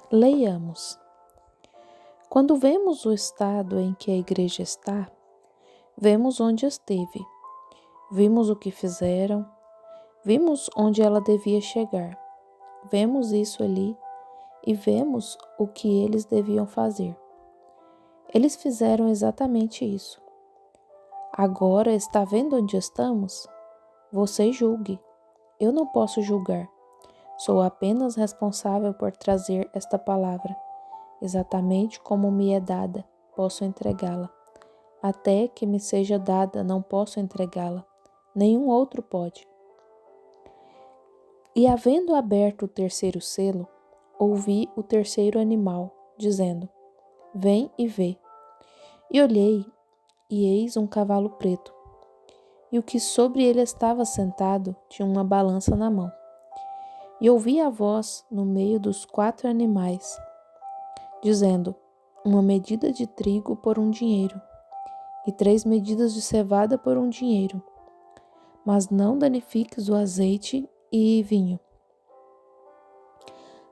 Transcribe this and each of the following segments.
Leiamos. Quando vemos o estado em que a igreja está, vemos onde esteve, vimos o que fizeram, vimos onde ela devia chegar, vemos isso ali e vemos o que eles deviam fazer. Eles fizeram exatamente isso. Agora está vendo onde estamos? Você julgue. Eu não posso julgar. Sou apenas responsável por trazer esta palavra. Exatamente como me é dada, posso entregá-la. Até que me seja dada, não posso entregá-la. Nenhum outro pode. E havendo aberto o terceiro selo, ouvi o terceiro animal, dizendo: Vem e vê. E olhei, e eis um cavalo preto. E o que sobre ele estava sentado tinha uma balança na mão. E ouvi a voz no meio dos 4 animais, dizendo: Uma medida de trigo por um dinheiro, e 3 medidas de cevada por um dinheiro. Mas não danifiques o azeite e vinho.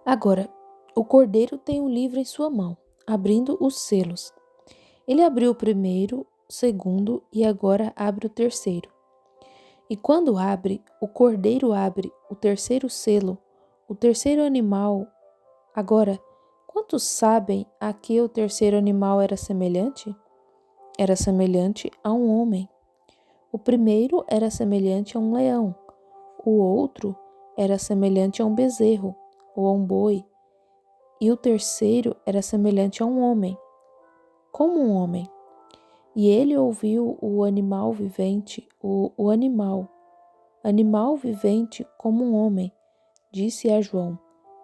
Agora, o cordeiro tem um livro em sua mão, abrindo os selos. Ele abriu o primeiro, o segundo e agora abre o terceiro. E quando abre, o cordeiro abre o terceiro selo, o terceiro animal. Agora, quantos sabem a que o terceiro animal era semelhante? Era semelhante a um homem. O primeiro era semelhante a um leão. O outro era semelhante a um bezerro ou a um boi. E o terceiro era semelhante a um homem, como um homem. E ele ouviu o animal vivente, animal vivente como um homem, disse a João: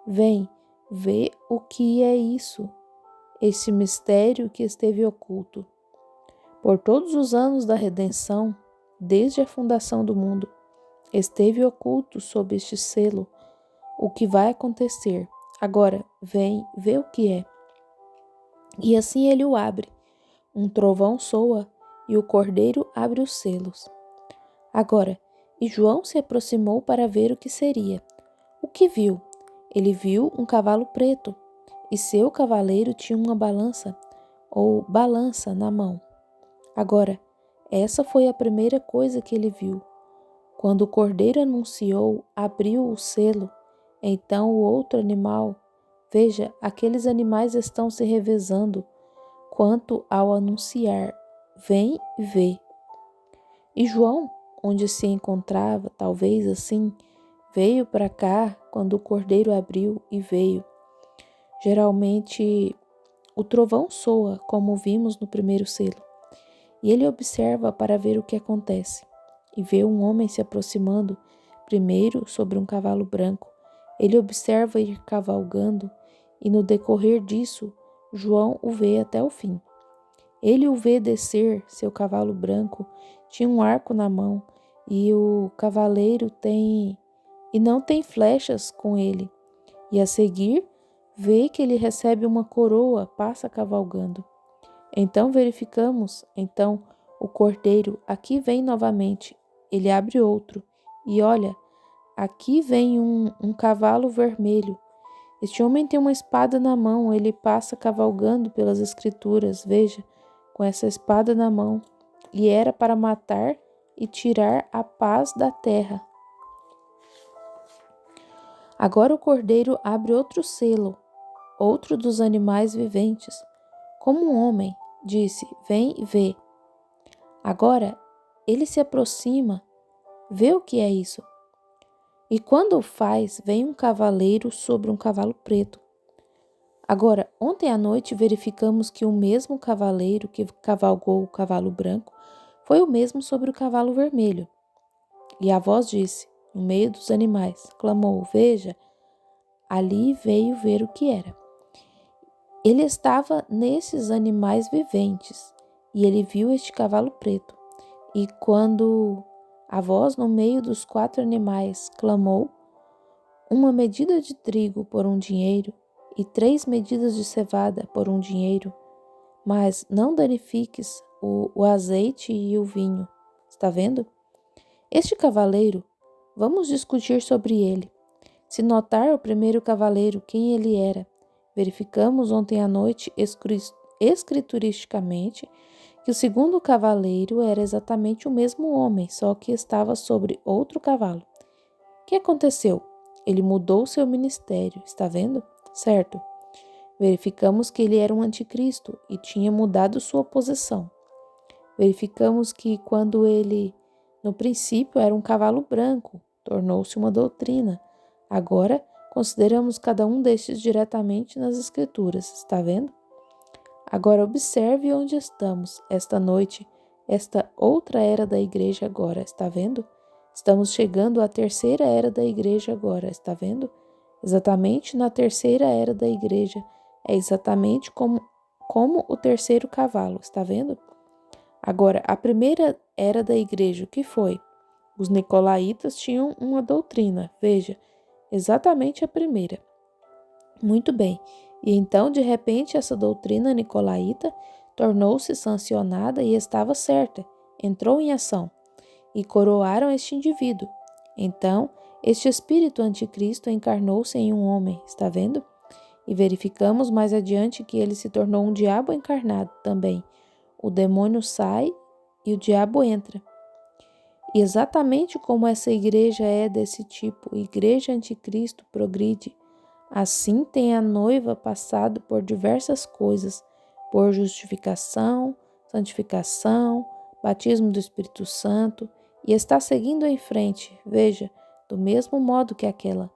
Vem, vê o que é isso, esse mistério que esteve oculto. Por todos os anos da redenção, desde a fundação do mundo, esteve oculto sob este selo o que vai acontecer. Agora, vem, vê o que é. E assim ele o abre. Um trovão soa e o cordeiro abre os selos. Agora, e João se aproximou para ver o que seria. O que viu? Ele viu um cavalo preto, e seu cavaleiro tinha uma balança, ou balança, na mão. Agora, essa foi a primeira coisa que ele viu. Quando o cordeiro anunciou, abriu o selo, então o outro animal, veja, aqueles animais estão se revezando quanto ao anunciar, vem e vê. E João, onde se encontrava, talvez assim, veio para cá quando o cordeiro abriu e veio. Geralmente o trovão soa, como vimos no primeiro selo, e ele observa para ver o que acontece, e vê um homem se aproximando, primeiro sobre um cavalo branco. Ele observa ir cavalgando, e no decorrer disso, João o vê até o fim. Ele o vê descer, seu cavalo branco tinha um arco na mão, e o cavaleiro não tem flechas com ele. E a seguir, vê que ele recebe uma coroa, passa cavalgando. Então verificamos, o cordeiro, aqui vem novamente. Ele abre outro, e olha, aqui vem um cavalo vermelho. Este homem tem uma espada na mão, ele passa cavalgando pelas escrituras, veja, com essa espada na mão, e era para matar e tirar a paz da terra. Agora o cordeiro abre outro selo, outro dos animais viventes. Como um homem, disse: Vem e vê. Agora ele se aproxima, vê o que é isso. E quando o faz, vem um cavaleiro sobre um cavalo preto. Agora, ontem à noite verificamos que o mesmo cavaleiro que cavalgou o cavalo branco foi o mesmo sobre o cavalo vermelho. E a voz disse, no meio dos animais, clamou: Veja, ali veio ver o que era. Ele estava nesses animais viventes, e ele viu este cavalo preto. E quando a voz no meio dos 4 animais clamou: Uma medida de trigo por um dinheiro, e 3 medidas de cevada por um dinheiro, mas não danifiques o azeite e o vinho. Está vendo? Este cavaleiro, vamos discutir sobre ele. Se notar o primeiro cavaleiro quem ele era, verificamos ontem à noite escrituristicamente que o segundo cavaleiro era exatamente o mesmo homem, só que estava sobre outro cavalo. O que aconteceu? Ele mudou seu ministério, está vendo? Certo. Verificamos que ele era um anticristo e tinha mudado sua posição. Verificamos que quando ele, no princípio, era um cavalo branco, tornou-se uma doutrina. Agora, consideramos cada um destes diretamente nas Escrituras, está vendo? Agora observe onde estamos, esta noite, esta outra era da igreja agora, está vendo? Estamos chegando à terceira era da igreja agora, está vendo? Exatamente na terceira era da igreja, é exatamente como o terceiro cavalo, está vendo? Agora, a primeira era da igreja, o que foi? Os nicolaítas tinham uma doutrina, veja, exatamente a primeira. Muito bem, e então, de repente, essa doutrina nicolaíta tornou-se sancionada e estava certa, entrou em ação, e coroaram este indivíduo. Então, este espírito anticristo encarnou-se em um homem, está vendo? E verificamos mais adiante que ele se tornou um diabo encarnado também. O demônio sai e o diabo entra. E exatamente como essa igreja é desse tipo, igreja anticristo progride, assim tem a noiva passado por diversas coisas, por justificação, santificação, batismo do Espírito Santo, e está seguindo em frente, veja, do mesmo modo que aquela.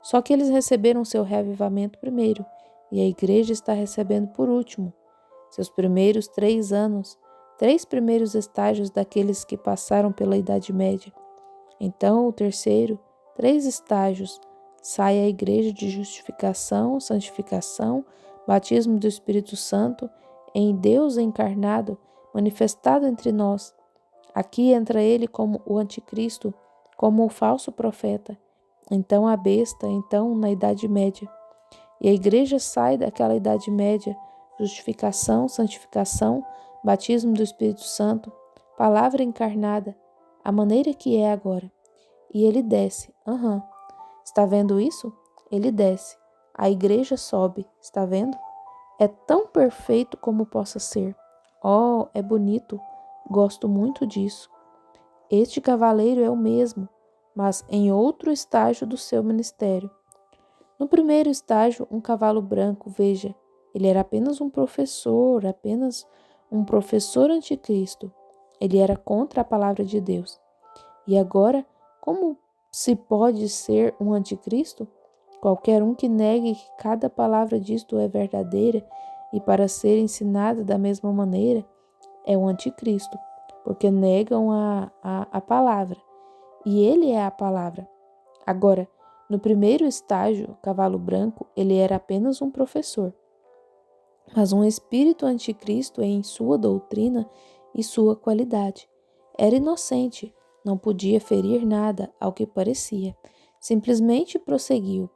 Só que eles receberam seu reavivamento primeiro, e a igreja está recebendo por último. Seus primeiros 3 anos, 3 primeiros estágios daqueles que passaram pela Idade Média. Então, o terceiro, 3 estágios, sai a igreja de justificação, santificação, batismo do Espírito Santo, em Deus encarnado, manifestado entre nós. Aqui entra ele como o anticristo, como o falso profeta. Então a besta, então na Idade Média. E a igreja sai daquela Idade Média, justificação, santificação, batismo do Espírito Santo, palavra encarnada, a maneira que é agora. E ele desce. Está vendo isso? Ele desce. A igreja sobe. Está vendo? É tão perfeito como possa ser. Oh, é bonito. Gosto muito disso. Este cavaleiro é o mesmo, mas em outro estágio do seu ministério. No primeiro estágio, um cavalo branco, veja, ele era apenas um professor anticristo. Ele era contra a palavra de Deus. E agora, como se pode ser um anticristo? Qualquer um que negue que cada palavra disto é verdadeira e para ser ensinada da mesma maneira é um anticristo, porque negam a palavra. E ele é a palavra. Agora, no primeiro estágio, o cavalo branco, ele era apenas um professor. Mas um espírito anticristo em sua doutrina e sua qualidade. Era inocente, não podia ferir nada ao que parecia. Simplesmente prosseguiu.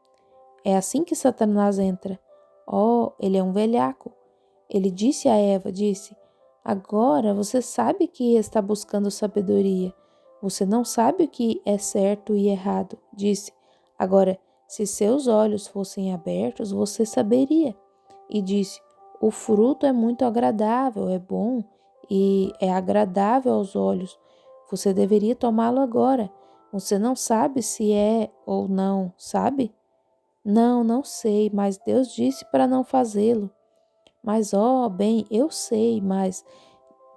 É assim que Satanás entra. Oh, ele é um velhaco. Ele disse a Eva, agora você sabe que está buscando sabedoria. Você não sabe o que é certo e errado. Disse, agora, se seus olhos fossem abertos, você saberia. E disse, o fruto é muito agradável, é bom e é agradável aos olhos. Você deveria tomá-lo agora. Você não sabe se é ou não, sabe? Não, não sei, mas Deus disse para não fazê-lo. Mas, bem, eu sei, mas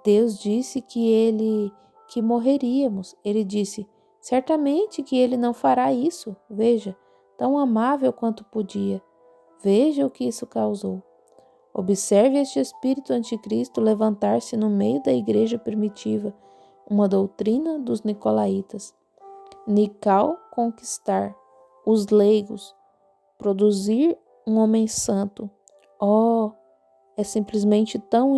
Deus disse que morreríamos. Ele disse, certamente que ele não fará isso. Veja, tão amável quanto podia. Veja o que isso causou. Observe este espírito anticristo levantar-se no meio da igreja primitiva, uma doutrina dos nicolaítas. Nical conquistar os leigos, produzir um homem santo. É simplesmente tão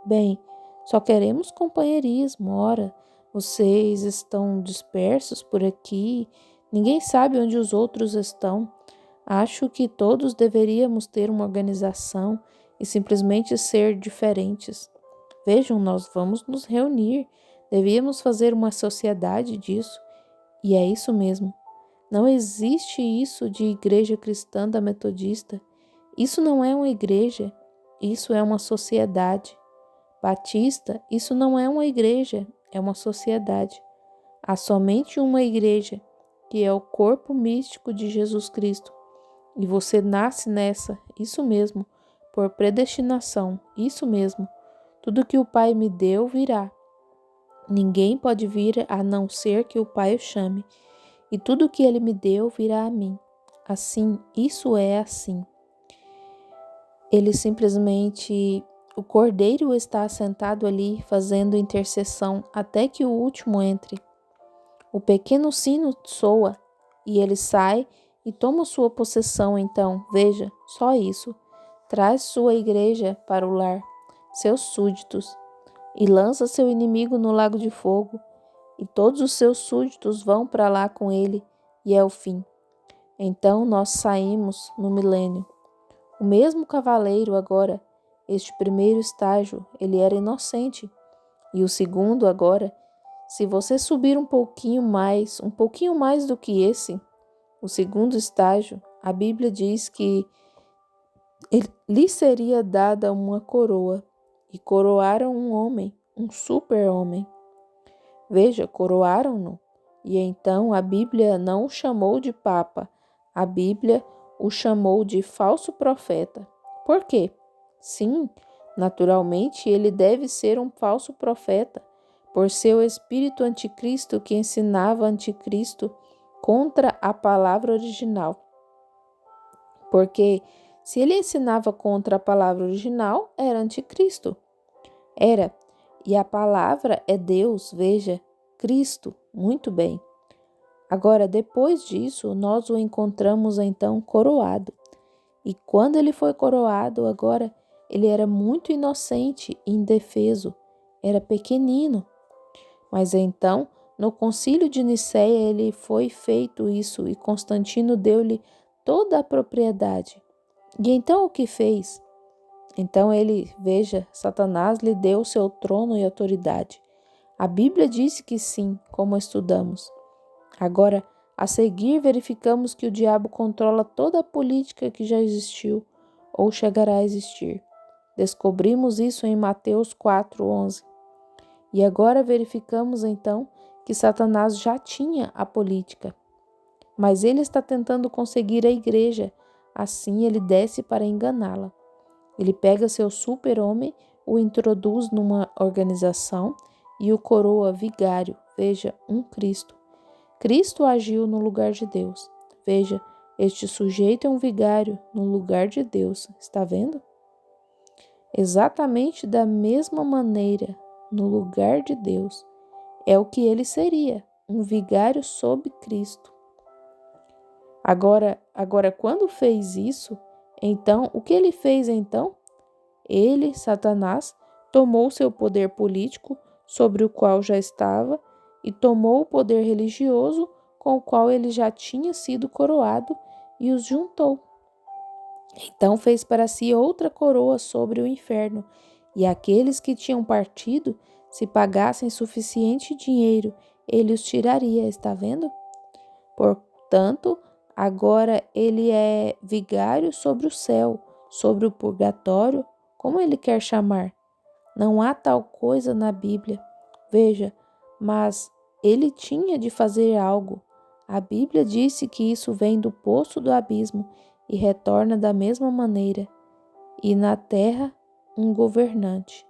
Bem, só queremos companheirismo. Ora, vocês estão dispersos por aqui, ninguém sabe onde os outros estão. Acho que todos deveríamos ter uma organização e simplesmente ser diferentes. Vejam, nós vamos nos reunir, devíamos fazer uma sociedade disso. E é isso mesmo. Não existe isso de igreja cristã da metodista. Isso não é uma igreja, isso é uma sociedade. Batista, isso não é uma igreja, é uma sociedade. Há somente uma igreja, que é o corpo místico de Jesus Cristo. E você nasce nessa, isso mesmo, por predestinação, isso mesmo. Tudo que o Pai me deu virá. Ninguém pode vir a não ser que o Pai o chame. E tudo que ele me deu virá a mim. Assim, isso é assim. Ele simplesmente, o Cordeiro está sentado ali fazendo intercessão até que o último entre. O pequeno sino soa e ele sai e toma sua possessão. Então, veja, só isso. Traz sua igreja para o lar, seus súditos, e lança seu inimigo no lago de fogo, e todos os seus súditos vão para lá com ele, e é o fim. Então nós saímos no milênio. O mesmo cavaleiro agora, este primeiro estágio, ele era inocente, e o segundo agora, se você subir um pouquinho mais do que esse, o segundo estágio, a Bíblia diz que lhe seria dada uma coroa, e coroaram um homem, um super-homem. Veja, coroaram-no. E então a Bíblia não o chamou de papa, a Bíblia o chamou de falso profeta. Por quê? Sim, naturalmente ele deve ser um falso profeta, por seu espírito anticristo que ensinava anticristo contra a palavra original. Porque se ele ensinava contra a palavra original, era anticristo. Era. E a palavra é Deus, veja, Cristo, muito bem. Agora, depois disso, nós o encontramos então coroado. E quando ele foi coroado, agora, ele era muito inocente e indefeso, era pequenino. Mas então, no concílio de Nicéia, ele foi feito isso e Constantino deu-lhe toda a propriedade. E então o que fez? Então ele, veja, Satanás lhe deu seu trono e autoridade. A Bíblia disse que sim, como estudamos. Agora, a seguir, verificamos que o diabo controla toda a política que já existiu ou chegará a existir. Descobrimos isso em Mateus 4:11. E agora verificamos então que Satanás já tinha a política, mas ele está tentando conseguir a igreja, assim ele desce para enganá-la. Ele pega seu super-homem, o introduz numa organização e o coroa vigário, veja, um Cristo. Cristo agiu no lugar de Deus. Veja, este sujeito é um vigário no lugar de Deus, está vendo? Exatamente da mesma maneira, no lugar de Deus. É o que ele seria, um vigário sob Cristo. Agora, quando fez isso, então, o que ele fez então? Ele, Satanás, tomou seu poder político, sobre o qual já estava, e tomou o poder religioso, com o qual ele já tinha sido coroado, e os juntou. Então fez para si outra coroa sobre o inferno, e aqueles que tinham partido, se pagassem suficiente dinheiro, ele os tiraria, está vendo? Portanto, agora ele é vigário sobre o céu, sobre o purgatório, como ele quer chamar. Não há tal coisa na Bíblia. Veja, mas ele tinha de fazer algo. A Bíblia disse que isso vem do poço do abismo e retorna da mesma maneira. E na terra, um governante.